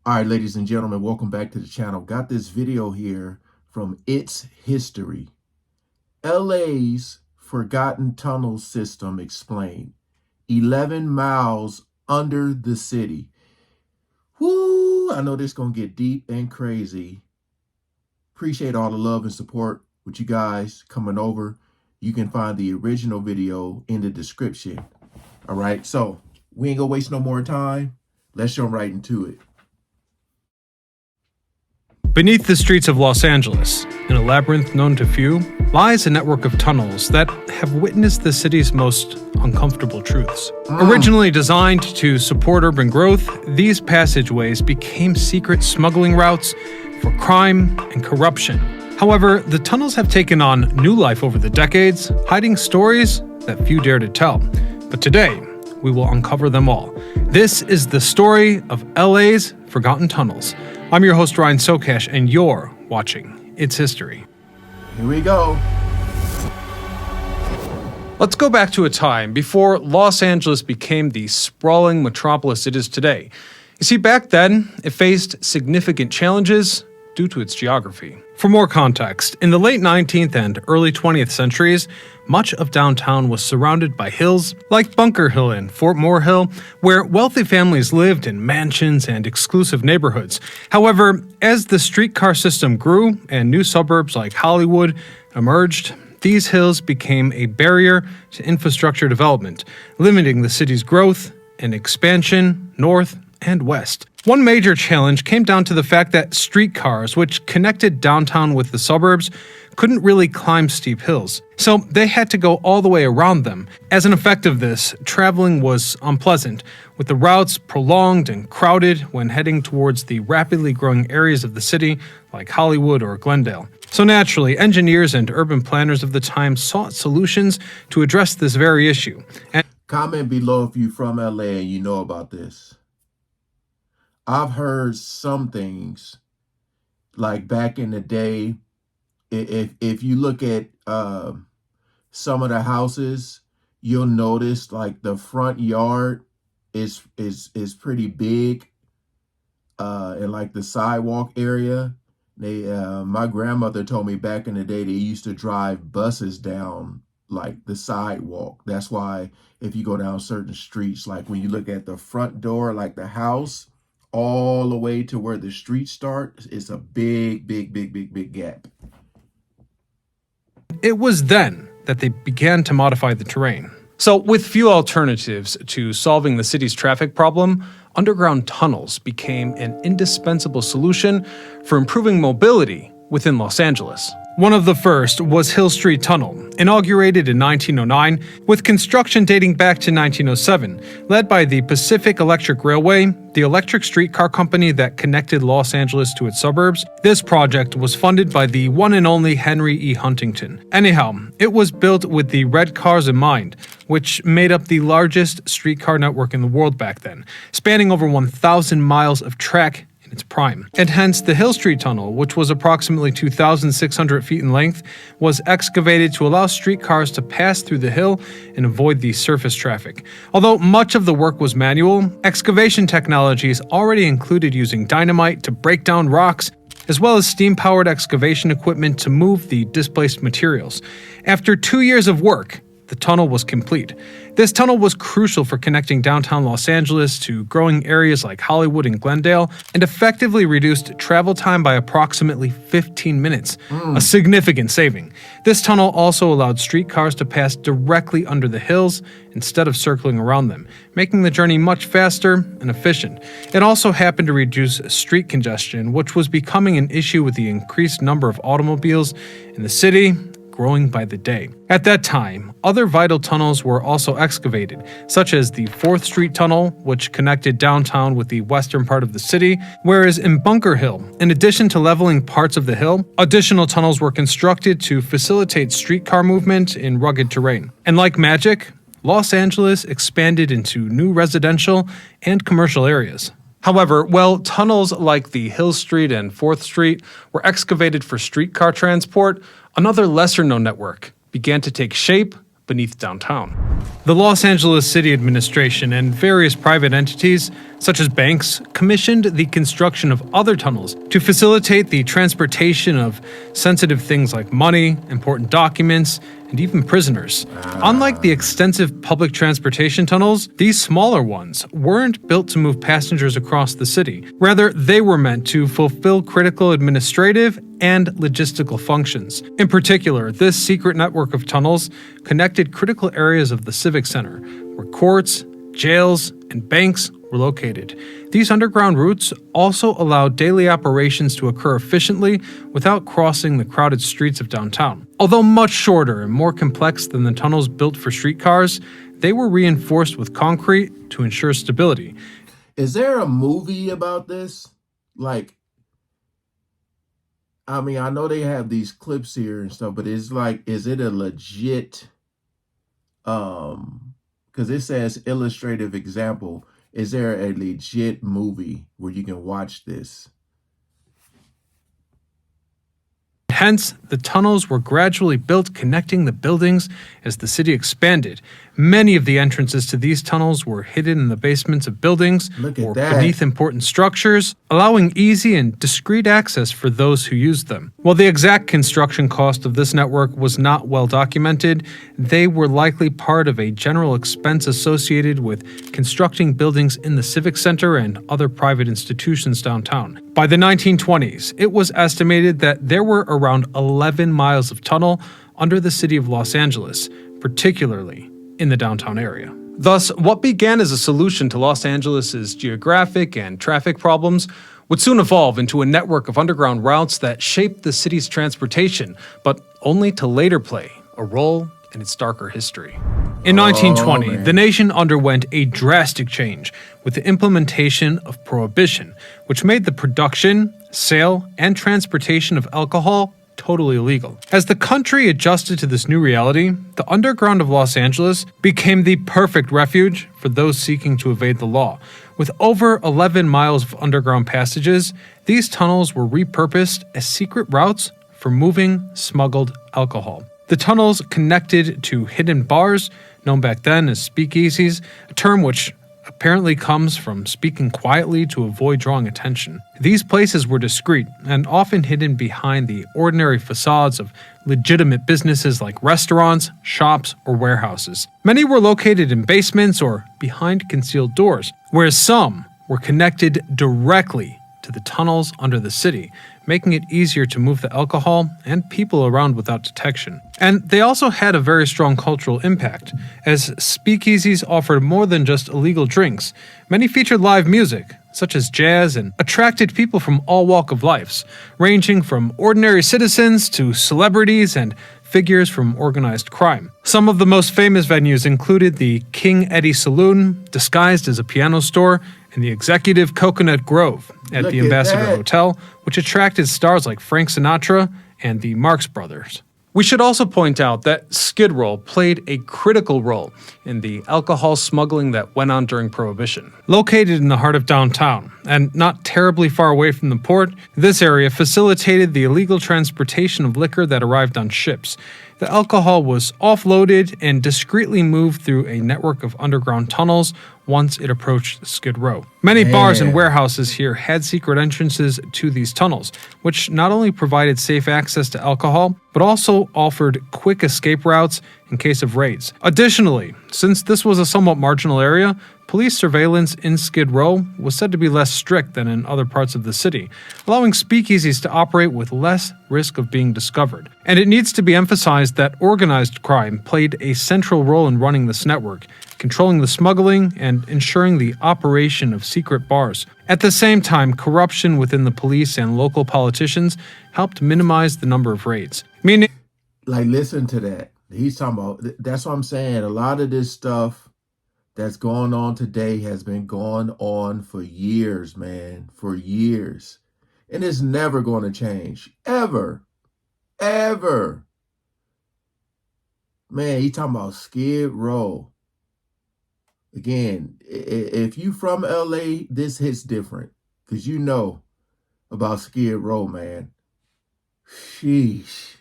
All right, ladies and gentlemen, welcome back to the channel. Got this video here from It's History. LA's Forgotten Tunnel System explained. 11 miles under the city. Woo! I know this is going to get deep and crazy. Appreciate all the love and support with you guys coming over. You can find the original video in the description. All right, so we ain't going to waste no more time. Let's jump right into it. Beneath the streets of Los Angeles, in a labyrinth known to few, lies a network of tunnels that have witnessed the city's most uncomfortable truths. Originally designed to support urban growth, these passageways became secret smuggling routes for crime and corruption. However, the tunnels have taken on new life over the decades, hiding stories that few dare to tell. But today, we will uncover them all. This is the story of LA's Forgotten Tunnels. I'm your host, Ryan Socash, and you're watching It's History. Here we go. Let's go back to a time before Los Angeles became the sprawling metropolis it is today. You see, back then, it faced significant challenges due to its geography. For more context, in the late 19th and early 20th centuries, much of downtown was surrounded by hills like Bunker Hill and Fort Moore Hill, where wealthy families lived in mansions and exclusive neighborhoods. However, as the streetcar system grew and new suburbs like Hollywood emerged, these hills became a barrier to infrastructure development, limiting the city's growth and expansion north and west. One major challenge came down to the fact that streetcars, which connected downtown with the suburbs, couldn't really climb steep hills, so they had to go all the way around them. As an effect of this, traveling was unpleasant, with the routes prolonged and crowded when heading towards the rapidly growing areas of the city like Hollywood or Glendale. So naturally, engineers and urban planners of the time sought solutions to address this very issue. And comment below if you're from LA and you know about this. I've heard some things, like back in the day, if you look at some of the houses, you'll notice like the front yard is pretty big, and like the sidewalk area. My grandmother told me back in the day they used to drive buses down like the sidewalk. That's why if you go down certain streets, like when you look at the front door, like the house, all the way to where the streets start, it's a big gap. it was then that they began to modify the terrain. So with few alternatives to solving the city's traffic problem, underground tunnels became an indispensable solution for improving mobility within Los Angeles. One of the first was Hill Street Tunnel, inaugurated in 1909, with construction dating back to 1907. Led by the Pacific Electric Railway, the electric streetcar company that connected Los Angeles to its suburbs, this project was funded by the one and only Henry E. Huntington. Anyhow, it was built with the red cars in mind, which made up the largest streetcar network in the world back then, spanning over 1,000 miles of track in its prime. And hence, the Hill Street Tunnel, which was approximately 2,600 feet in length, was excavated to allow streetcars to pass through the hill and avoid the surface traffic. Although much of the work was manual, excavation technologies already included using dynamite to break down rocks, as well as steam-powered excavation equipment to move the displaced materials. After 2 years of work, the tunnel was complete. This tunnel was crucial for connecting downtown Los Angeles to growing areas like Hollywood and Glendale, and effectively reduced travel time by approximately 15 minutes, a significant saving. This tunnel also allowed streetcars to pass directly under the hills instead of circling around them, making the journey much faster and efficient. It also happened to reduce street congestion, which was becoming an issue with the increased number of automobiles in the city, growing by the day. At that time, other vital tunnels were also excavated, such as the 4th Street Tunnel, which connected downtown with the western part of the city, whereas in Bunker Hill, in addition to leveling parts of the hill, additional tunnels were constructed to facilitate streetcar movement in rugged terrain. And like magic, Los Angeles expanded into new residential and commercial areas. However, while tunnels like the Hill Street and 4th Street were excavated for streetcar transport, another lesser-known network began to take shape beneath downtown. The Los Angeles City Administration and various private entities, such as banks, commissioned the construction of other tunnels to facilitate the transportation of sensitive things like money, important documents, and even prisoners. Unlike the extensive public transportation tunnels, these smaller ones weren't built to move passengers across the city. Rather, they were meant to fulfill critical administrative and logistical functions. In particular, this secret network of tunnels connected critical areas of the Civic Center, where courts, jails, and banks were located. These underground routes also allowed daily operations to occur efficiently without crossing the crowded streets of downtown. Although much shorter and more complex than the tunnels built for streetcars, they were reinforced with concrete to ensure stability. Is there a movie about this? Like, I mean, I know they have these clips here and stuff, but it's like, is it a legit, because it says illustrative example. Is there a legit movie where you can watch this? Hence, the tunnels were gradually built connecting the buildings as the city expanded. Many of the entrances to these tunnels were hidden in the basements of buildings or beneath important structures, allowing easy and discreet access for those who used them. While the exact construction cost of this network was not well documented, they were likely part of a general expense associated with constructing buildings in the Civic Center and other private institutions downtown. By the 1920s, it was estimated that there were around 11 miles of tunnel under the city of Los Angeles, particularly in the downtown area. Thus, what began as a solution to Los Angeles's geographic and traffic problems would soon evolve into a network of underground routes that shaped the city's transportation, but only to later play a role in its darker history. In 1920, the nation underwent a drastic change with the implementation of Prohibition, which made the production, sale, and transportation of alcohol totally illegal. As the country adjusted to this new reality, the underground of Los Angeles became the perfect refuge for those seeking to evade the law. With over 11 miles of underground passages, these tunnels were repurposed as secret routes for moving smuggled alcohol. The tunnels connected to hidden bars, known back then as speakeasies, a term which apparently comes from speaking quietly to avoid drawing attention. These places were discreet and often hidden behind the ordinary facades of legitimate businesses like restaurants, shops, or warehouses. Many were located in basements or behind concealed doors, whereas some were connected directly to the tunnels under the city, making it easier to move the alcohol and people around without detection. And they also had a very strong cultural impact, as speakeasies offered more than just illegal drinks. Many featured live music, such as jazz, and attracted people from all walks of life, ranging from ordinary citizens to celebrities and figures from organized crime. Some of the most famous venues included the King Eddie Saloon, disguised as a piano store, and the executive Coconut Grove at the Ambassador Hotel, which attracted stars like Frank Sinatra and the Marx Brothers. We should also point out that Skid Row played a critical role in the alcohol smuggling that went on during Prohibition. Located in the heart of downtown, and not terribly far away from the port, this area facilitated the illegal transportation of liquor that arrived on ships. The alcohol was offloaded and discreetly moved through a network of underground tunnels once it approached Skid Row. Many bars and warehouses here had secret entrances to these tunnels, which not only provided safe access to alcohol, but also offered quick escape routes in case of raids. Additionally, since this was a somewhat marginal area, police surveillance in Skid Row was said to be less strict than in other parts of the city, allowing speakeasies to operate with less risk of being discovered. And it needs to be emphasized that organized crime played a central role in running this network, controlling the smuggling and ensuring the operation of secret bars. At the same time, corruption within the police and local politicians helped minimize the number of raids. Meaning, like, listen to that. He's talking about, that's what I'm saying. A lot of this stuff that's going on today has been going on for years, man, for years. And it's never going to change. Ever. Ever. Man, he talking about Skid Row. Again, if you from LA, this hits different. Because you know about Skid Row, man. Sheesh.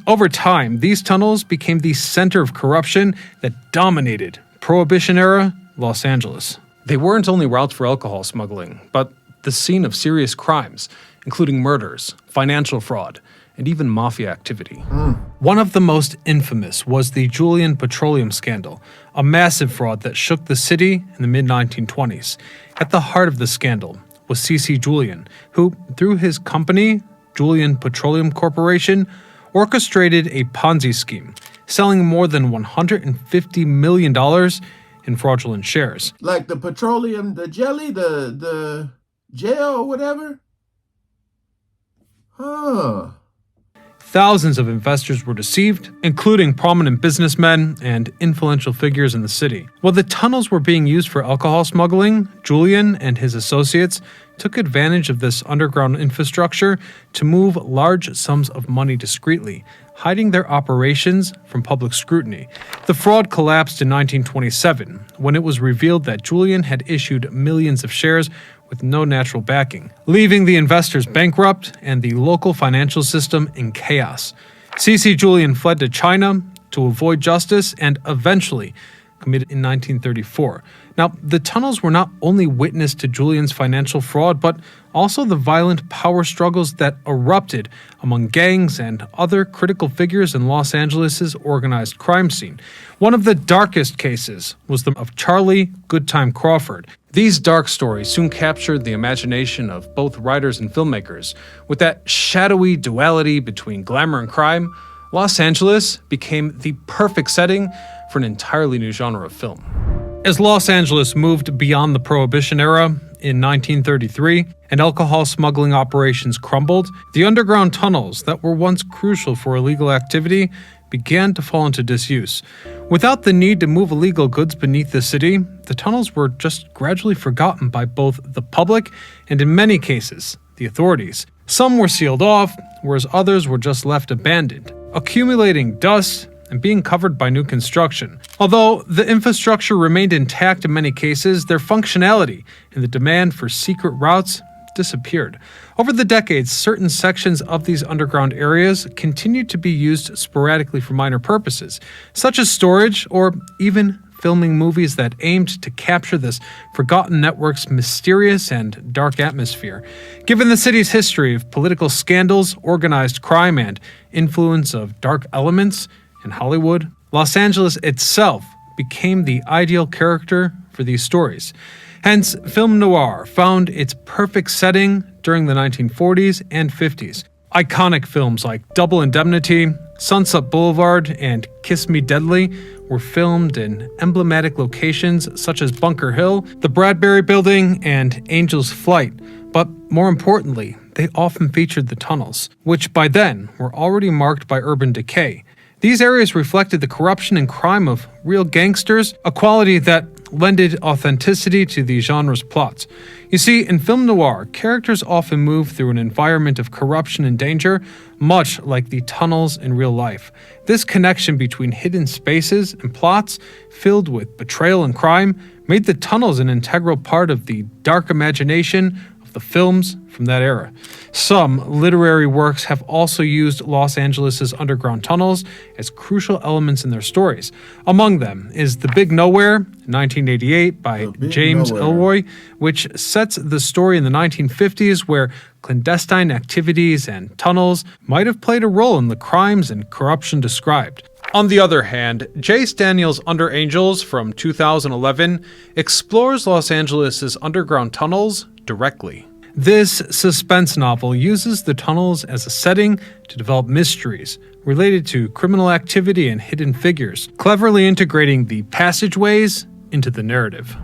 Over time, these tunnels became the center of corruption that dominated Prohibition-era Los Angeles. They weren't only routes for alcohol smuggling, but the scene of serious crimes, including murders, financial fraud, and even mafia activity. One of the most infamous was the Julian petroleum scandal, a massive fraud that shook the city in the mid-1920s. At the heart of the scandal was C.C. Julian, who, through his company, Julian Petroleum Corporation, orchestrated a Ponzi scheme, selling more than $150 million in fraudulent shares. Like the petroleum, the jelly, the gel or whatever? Huh. Thousands of investors were deceived, including prominent businessmen and influential figures in the city. While the tunnels were being used for alcohol smuggling, Julian and his associates took advantage of this underground infrastructure to move large sums of money discreetly, hiding their operations from public scrutiny. The fraud collapsed in 1927, when it was revealed that Julian had issued millions of shares with no natural backing, leaving the investors bankrupt and the local financial system in chaos. C.C. Julian fled to China to avoid justice and eventually committed in 1934. Now, the tunnels were not only witness to Julian's financial fraud, but also the violent power struggles that erupted among gangs and other critical figures in Los Angeles' organized crime scene. One of the darkest cases was the of Charlie Goodtime Crawford. These dark stories soon captured the imagination of both writers and filmmakers. With that shadowy duality between glamour and crime, Los Angeles became the perfect setting for an entirely new genre of film. As Los Angeles moved beyond the Prohibition era in 1933 and alcohol smuggling operations crumbled, the underground tunnels that were once crucial for illegal activity began to fall into disuse. Without the need to move illegal goods beneath the city, the tunnels were just gradually forgotten by both the public and, in many cases, the authorities. Some were sealed off, whereas others were just left abandoned, accumulating dust and being covered by new construction. Although the infrastructure remained intact in many cases, their functionality and the demand for secret routes disappeared. Over the decades, certain sections of these underground areas continued to be used sporadically for minor purposes, such as storage or even filming movies that aimed to capture this forgotten network's mysterious and dark atmosphere. Given the city's history of political scandals, organized crime, and influence of dark elements in Hollywood, Los Angeles itself became the ideal character for these stories. Hence, film noir found its perfect setting during the 1940s and 50s. Iconic films like Double Indemnity, Sunset Boulevard, and Kiss Me Deadly were filmed in emblematic locations such as Bunker Hill, the Bradbury Building, and Angel's Flight. But more importantly, they often featured the tunnels, which by then were already marked by urban decay. These areas reflected the corruption and crime of real gangsters, a quality that lended authenticity to the genre's plots. You see, in film noir, characters often move through an environment of corruption and danger, much like the tunnels in real life. This connection between hidden spaces and plots filled with betrayal and crime made the tunnels an integral part of the dark imagination of the films from that era. Some literary works have also used Los Angeles' underground tunnels as crucial elements in their stories. Among them is The Big Nowhere, 1988, by James Ellroy, which sets the story in the 1950s where clandestine activities and tunnels might have played a role in the crimes and corruption described. On the other hand, Jace Daniels' Under Angels from 2011 explores Los Angeles' underground tunnels directly. This suspense novel uses the tunnels as a setting to develop mysteries related to criminal activity and hidden figures, cleverly integrating the passageways into the narrative.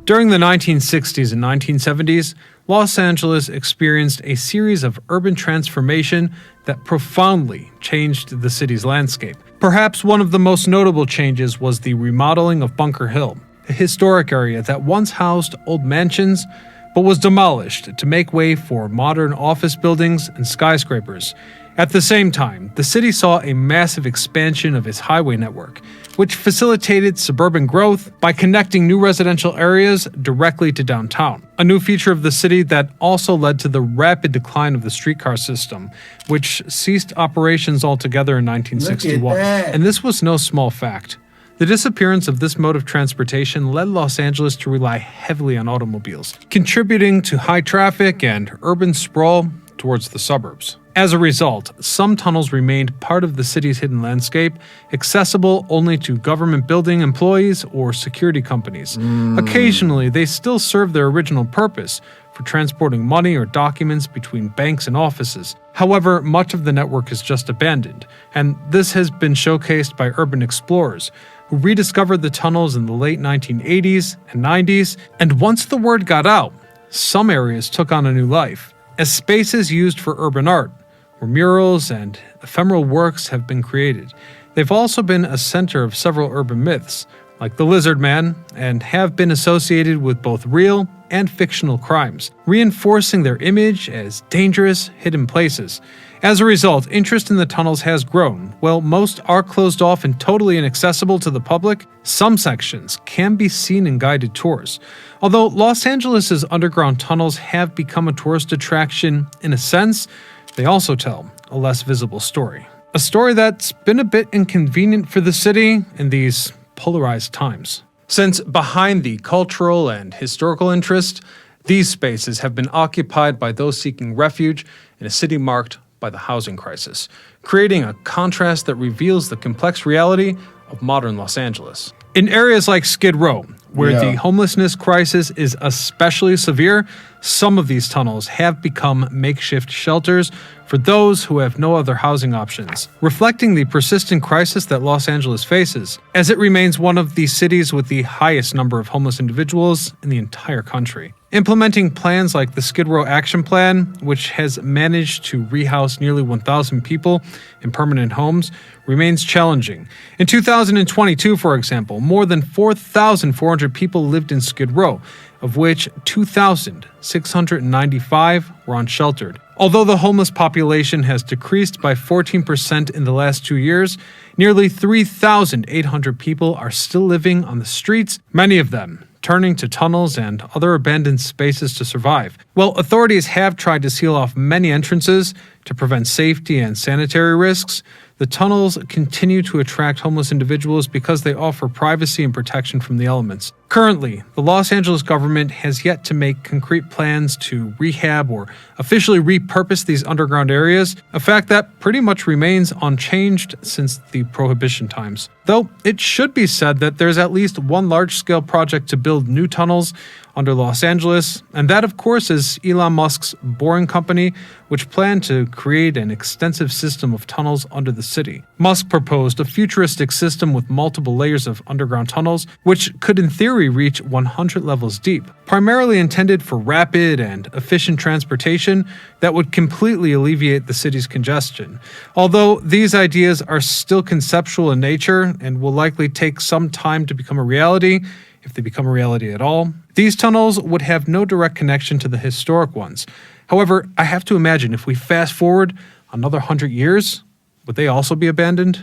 During the 1960s and 1970s, Los Angeles experienced a series of urban transformation that profoundly changed the city's landscape. Perhaps one of the most notable changes was the remodeling of Bunker Hill, a historic area that once housed old mansions but was demolished to make way for modern office buildings and skyscrapers. At the same time, the city saw a massive expansion of its highway network, which facilitated suburban growth by connecting new residential areas directly to downtown. A new feature of the city that also led to the rapid decline of the streetcar system, which ceased operations altogether in 1961. And this was no small fact. The disappearance of this mode of transportation led Los Angeles to rely heavily on automobiles, contributing to high traffic and urban sprawl towards the suburbs. As a result, some tunnels remained part of the city's hidden landscape, accessible only to government building employees or security companies. Occasionally, they still serve their original purpose for transporting money or documents between banks and offices. However, much of the network is just abandoned, and this has been showcased by urban explorers who rediscovered the tunnels in the late 1980s and 90s, and once the word got out, some areas took on a new life as spaces used for urban art, where murals and ephemeral works have been created. They've also been a center of several urban myths, like the Lizard Man, and have been associated with both real and fictional crimes, reinforcing their image as dangerous, hidden places. As a result, interest in the tunnels has grown. While most are closed off and totally inaccessible to the public, some sections can be seen in guided tours. Although Los Angeles' underground tunnels have become a tourist attraction in a sense, they also tell a less visible story. A story that's been a bit inconvenient for the city in these polarized times. Since behind the cultural and historical interest, these spaces have been occupied by those seeking refuge in a city marked by the housing crisis, creating a contrast that reveals the complex reality of modern Los Angeles. In areas like Skid Row, where the homelessness crisis is especially severe, some of these tunnels have become makeshift shelters for those who have no other housing options, reflecting the persistent crisis that Los Angeles faces, as it remains one of the cities with the highest number of homeless individuals in the entire country. Implementing plans like the Skid Row Action Plan, which has managed to rehouse nearly 1,000 people in permanent homes, remains challenging. In 2022, for example, more than 4,400 people lived in Skid Row, of which 2,695 were unsheltered. Although the homeless population has decreased by 14% in the last 2 years, nearly 3,800 people are still living on the streets, many of them turning to tunnels and other abandoned spaces to survive. While authorities have tried to seal off many entrances to prevent safety and sanitary risks, the tunnels continue to attract homeless individuals because they offer privacy and protection from the elements. Currently, the Los Angeles government has yet to make concrete plans to rehab or officially repurpose these underground areas, a fact that pretty much remains unchanged since the Prohibition times. Though it should be said that there's at least one large-scale project to build new tunnels under Los Angeles, and that of course is Elon Musk's Boring Company, which planned to create an extensive system of tunnels under the city. Musk proposed a futuristic system with multiple layers of underground tunnels, which could in theory reach 100 levels deep, primarily intended for rapid and efficient transportation that would completely alleviate the city's congestion. Although these ideas are still conceptual in nature and will likely take some time to become a reality, if they become a reality at all, these tunnels would have no direct connection to the historic ones. However, I have to imagine if we fast forward another 100 years, would they also be abandoned?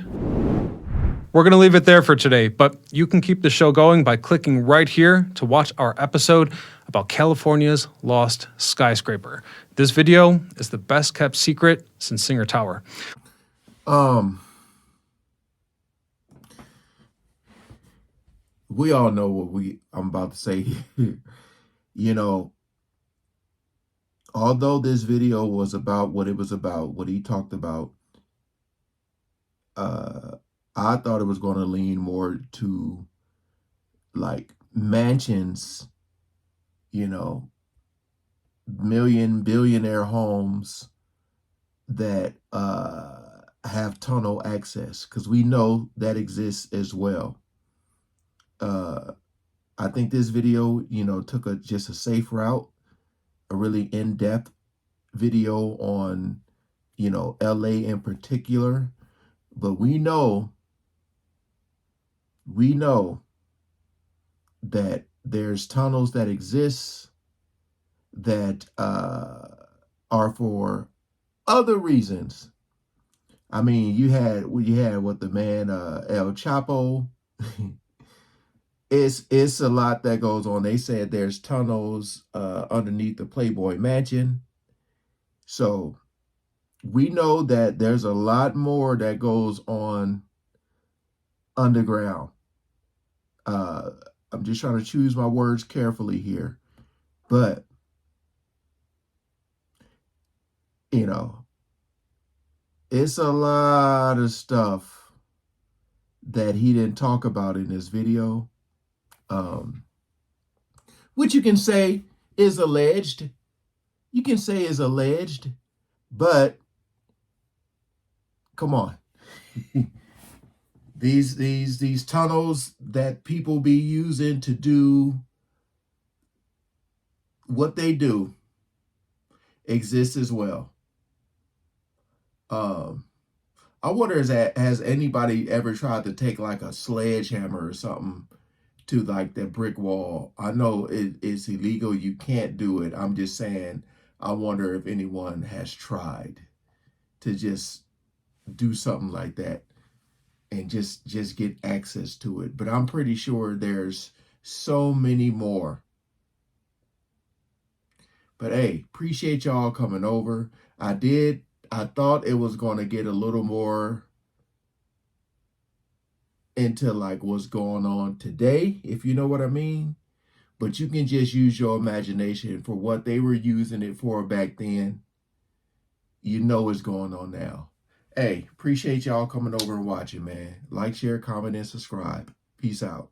We're going to leave it there for today, but you can keep the show going by clicking right here to watch our episode about California's lost skyscraper. This video is the best kept secret since Singer Tower. We all know what I'm about to say. You know, although this video was about what it was about, what he talked about, I thought it was going to lean more to like mansions, you know, billionaire homes that have tunnel access, because we know that exists as well. I think this video, took just a safe route, a really in-depth video on, LA in particular. But we know that there's tunnels that exist that are for other reasons I mean, you had what the man El Chapo. It's a lot that goes on. They said there's tunnels underneath the Playboy Mansion. So we know that there's a lot more that goes on underground. Uh, I'm just trying to choose my words carefully here. But, you know, it's a lot of stuff that he didn't talk about in this video, um, which you can say is alleged. You can say is alleged, but come on. These tunnels that people be using to do what they do exist as well. Um, I wonder has anybody ever tried to take like a sledgehammer or something to like that brick wall? I know it's illegal. You can't do it. I'm just saying, I wonder if anyone has tried to just do something like that and just get access to it. But I'm pretty sure there's so many more. But hey, appreciate y'all coming over. I thought it was going to get a little more into like what's going on today, if you know what I mean. But you can just use your imagination for what they were using it for back then. You know what's going on now. Hey, appreciate y'all coming over and watching, man. Like, share, comment, and subscribe. Peace out.